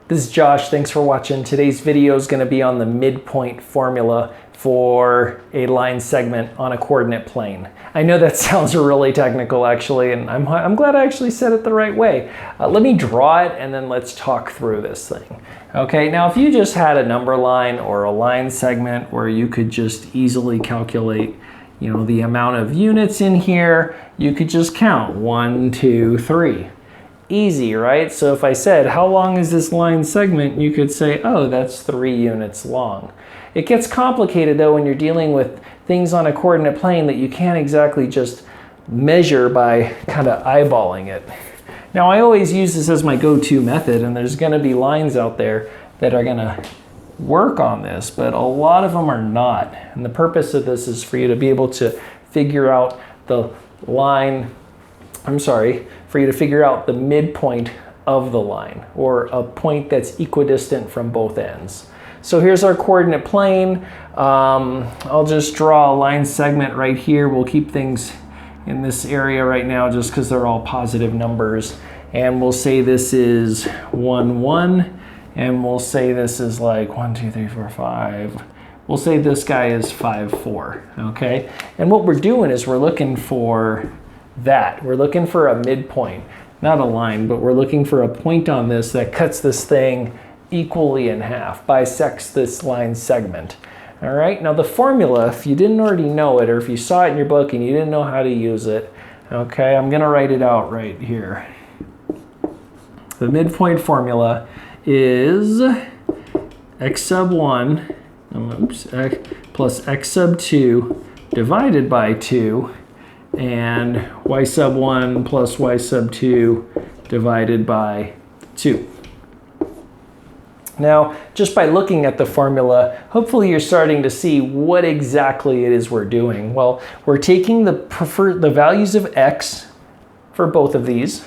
This is Josh. Thanks for watching. Today's video is going to be on the midpoint formula for a line segment on a coordinate plane. I know that sounds really technical actually, and I'm glad I actually said it the right way. Let me draw it and then let's talk through this thing. Okay, now if you just had a number line or a line segment where you could just easily calculate, the amount of units in here, you could just count 1, 2, 3. Easy, right? So if I said, how long is this line segment? You could say, oh, that's 3 units long. It gets complicated though when you're dealing with things on a coordinate plane that you can't exactly just measure by kind of eyeballing it. Now I always use this as my go-to method, and there's gonna be lines out there that are gonna work on this, but a lot of them are not. And the purpose of this is for you to be able to figure out the for you to figure out the midpoint of the line, or a point that's equidistant from both ends. So here's our coordinate plane. I'll just draw a line segment right here. We'll keep things in this area right now just because they're all positive numbers. And we'll say this is 1, 1. And we'll say this is like 1, 2, 3, 4, 5. We'll say this guy is 5, 4, okay? And what we're doing is we're looking for that. We're looking for a midpoint, not a line, but we're looking for a point on this that cuts this thing equally in half, bisects this line segment. All right, now the formula, if you didn't already know it, or if you saw it in your book and you didn't know how to use it, okay, I'm gonna write it out right here. The midpoint formula is x sub 1 plus x sub 2 divided by 2, and y sub 1 plus y sub 2 divided by 2. Now, just by looking at the formula, hopefully you're starting to see what exactly it is we're doing. Well, we're taking the values of x for both of these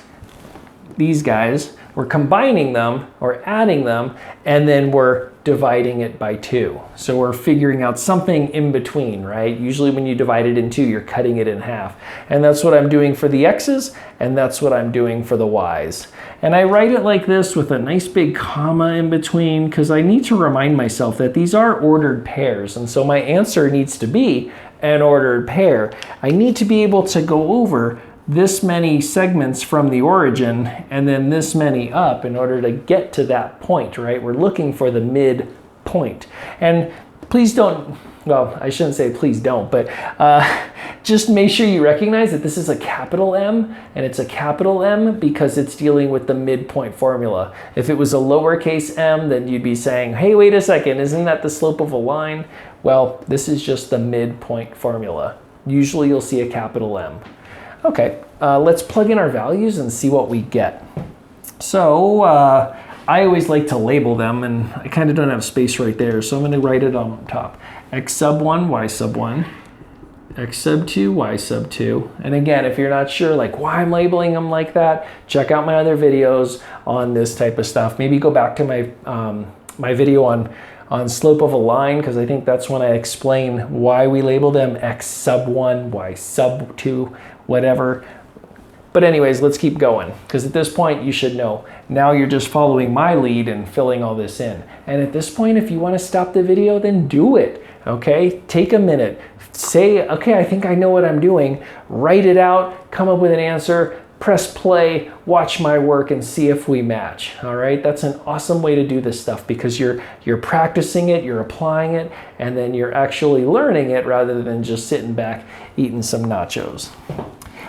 guys, we're combining them or adding them, and then we're dividing it by 2. So we're figuring out something in between, right? Usually when you divide it in 2, you're cutting it in half. And that's what I'm doing for the x's, and that's what I'm doing for the y's. And I write it like this with a nice big comma in between because I need to remind myself that these are ordered pairs. And so my answer needs to be an ordered pair. I need to be able to go over this many segments from the origin and then this many up in order to get to that point, right? We're looking for the midpoint. And please don't, well, I shouldn't say please don't, but just make sure you recognize that this is a capital M, and it's a capital M because it's dealing with the midpoint formula. If it was a lowercase m, then you'd be saying, hey, wait a second, isn't that the slope of a line? Well, this is just the midpoint formula. Usually you'll see a capital M. Okay, let's plug in our values and see what we get. So I always like to label them, and I kind of don't have space right there, so I'm going to write it on top. X sub 1, y sub 1, x sub 2, y sub 2. And again, if you're not sure like why I'm labeling them like that, check out my other videos on this type of stuff. Maybe go back to my, my video on slope of a line, because I think that's when I explain why we label them x sub 1, y sub 2, whatever. But anyways, let's keep going, because at this point you should know. Now you're just following my lead and filling all this in. And at this point, if you want to stop the video, then do it, okay? Take a minute, say, okay, I think I know what I'm doing, write it out, come up with an answer, press play, watch my work, and see if we match, all right? That's an awesome way to do this stuff because you're practicing it, you're applying it, and then you're actually learning it rather than just sitting back eating some nachos.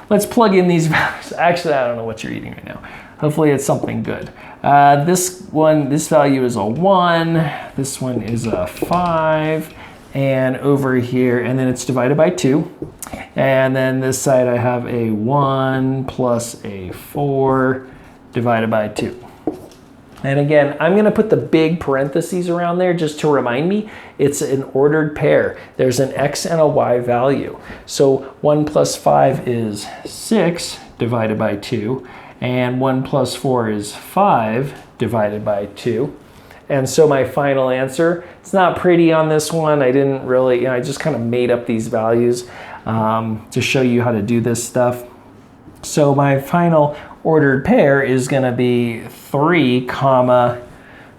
Let's plug in these values. Actually, I don't know what you're eating right now. Hopefully it's something good. This value is a 1, this one is a 5, and over here, and then it's divided by 2. And then this side I have a 1 plus a 4 divided by 2. And again, I'm going to put the big parentheses around there just to remind me it's an ordered pair. There's an x and a y value. So 1 plus 5 is 6 divided by 2, and 1 plus 4 is 5 divided by 2. And so my final answer, it's not pretty on this one. I didn't really, I just kind of made up these values to show you how to do this stuff. So my final ordered pair is going to be 3 comma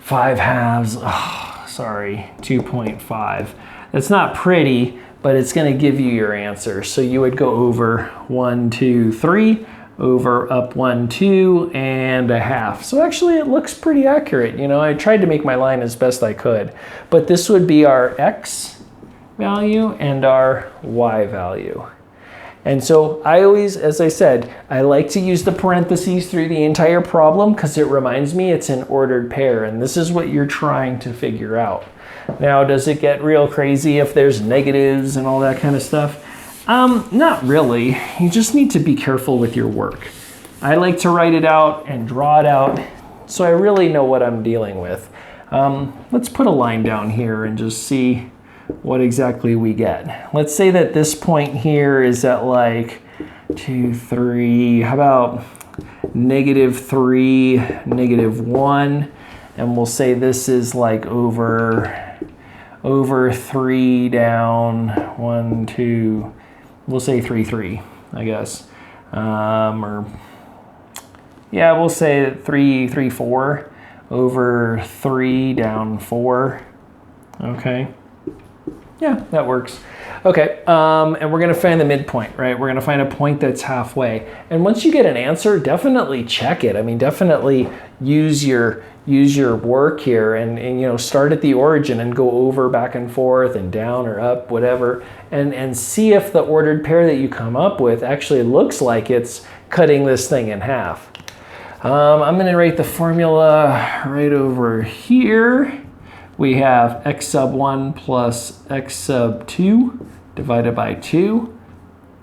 5/2, oh, sorry, 2.5. It's not pretty, but it's going to give you your answer. So you would go over 1, 2, 3, over up 1, 2, and 1/2. So actually it looks pretty accurate. You know, I tried to make my line as best I could, but this would be our X value and our Y value. And so I always, as I said, I like to use the parentheses through the entire problem because it reminds me it's an ordered pair, and this is what you're trying to figure out. Now, does it get real crazy if there's negatives and all that kind of stuff? Not really. You just need to be careful with your work. I like to write it out and draw it out so I really know what I'm dealing with. Let's put a line down here and just see what exactly we get. Let's say that this point here is at like 2, 3, how about -3, -1, and we'll say this is like over 3 down 1, 2, we'll say 3, 3, I guess. Or yeah, we'll say 3, 3, 4 over 3 down 4. Okay. Yeah, that works. Okay, and we're gonna find the midpoint, right? We're gonna find a point that's halfway. And once you get an answer, definitely check it. I mean, definitely use your work here and you know, start at the origin and go over back and forth and down or up, whatever, and see if the ordered pair that you come up with actually looks like it's cutting this thing in half. I'm gonna write the formula right over here. We have x sub 1 plus x sub 2 divided by 2,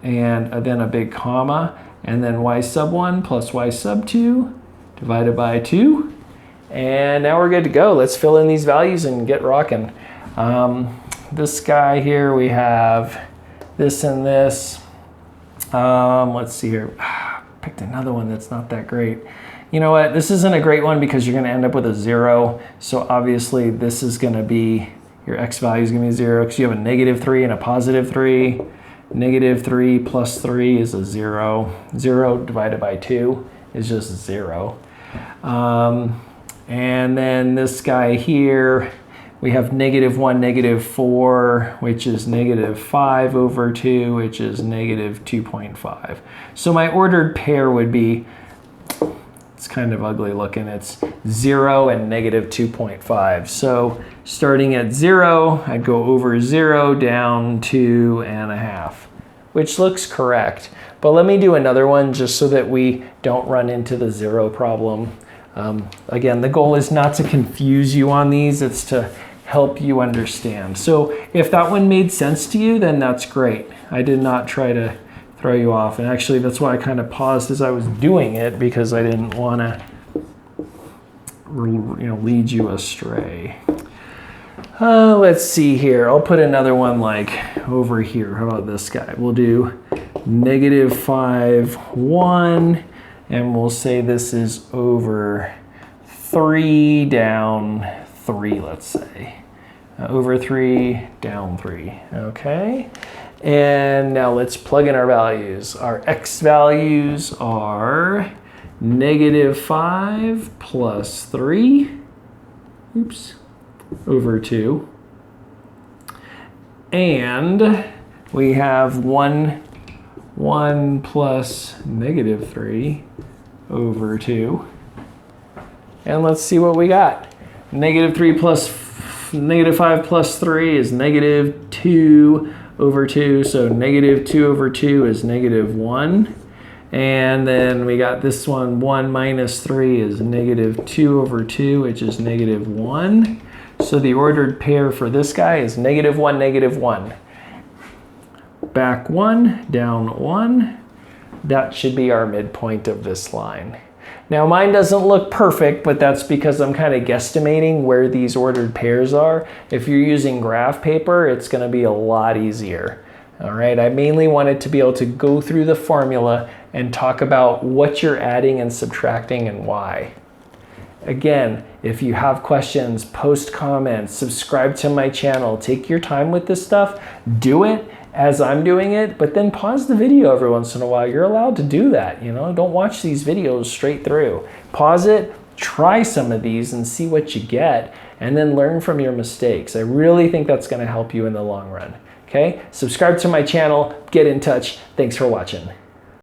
and then a big comma, and then y sub 1 plus y sub 2 divided by 2. And now we're good to go. Let's fill in these values and get rocking. This guy here, we have this and this. Let's see here. Picked another one that's not that great. You know what, this isn't a great one because you're going to end up with a 0. So obviously this is going to be, your x value is going to be 0 because you have a -3 and a +3. -3 plus 3 is a 0. 0 divided by 2 is just 0. And then this guy here, we have -1, -4, which is -5 over 2, which is -2.5. So my ordered pair would be, it's kind of ugly looking, it's 0 and -2.5. So starting at 0, I'd go over 0 down 2.5, which looks correct. But let me do another one just so that we don't run into the 0 problem. Again, the goal is not to confuse you on these, it's to help you understand. So if that one made sense to you, then that's great. I did not try to throw you off, and actually that's why I kind of paused as I was doing it, because I didn't want to, you know, lead you astray. Let's see here. I'll put another one like over here. How about this guy? We'll do -5, 1, and we'll say this is over 3 down 3, let's say. Over 3 down 3. Okay. And now let's plug in our values. Our x values are -5 plus 3, oops, over 2. And we have 1 plus -3 over 2. And let's see what we got. -5 plus 3 is -2 over 2, so -2 over 2 is -1. And then we got this one, 1 minus 3 is -2 over 2, which is -1. So the ordered pair for this guy is -1, -1. Back 1, down 1. That should be our midpoint of this line. Now mine doesn't look perfect, but that's because I'm kind of guesstimating where these ordered pairs are. If you're using graph paper, it's going to be a lot easier. All right, I mainly wanted to be able to go through the formula and talk about what you're adding and subtracting and why. Again, if you have questions, post comments, subscribe to my channel, take your time with this stuff, do it as I'm doing it, but then pause the video every once in a while. You're allowed to do that, you know, don't watch these videos straight through. Pause it, try some of these and see what you get, and then learn from your mistakes. I really think that's going to help you in the long run. Okay? Subscribe to my channel, get in touch. Thanks for watching.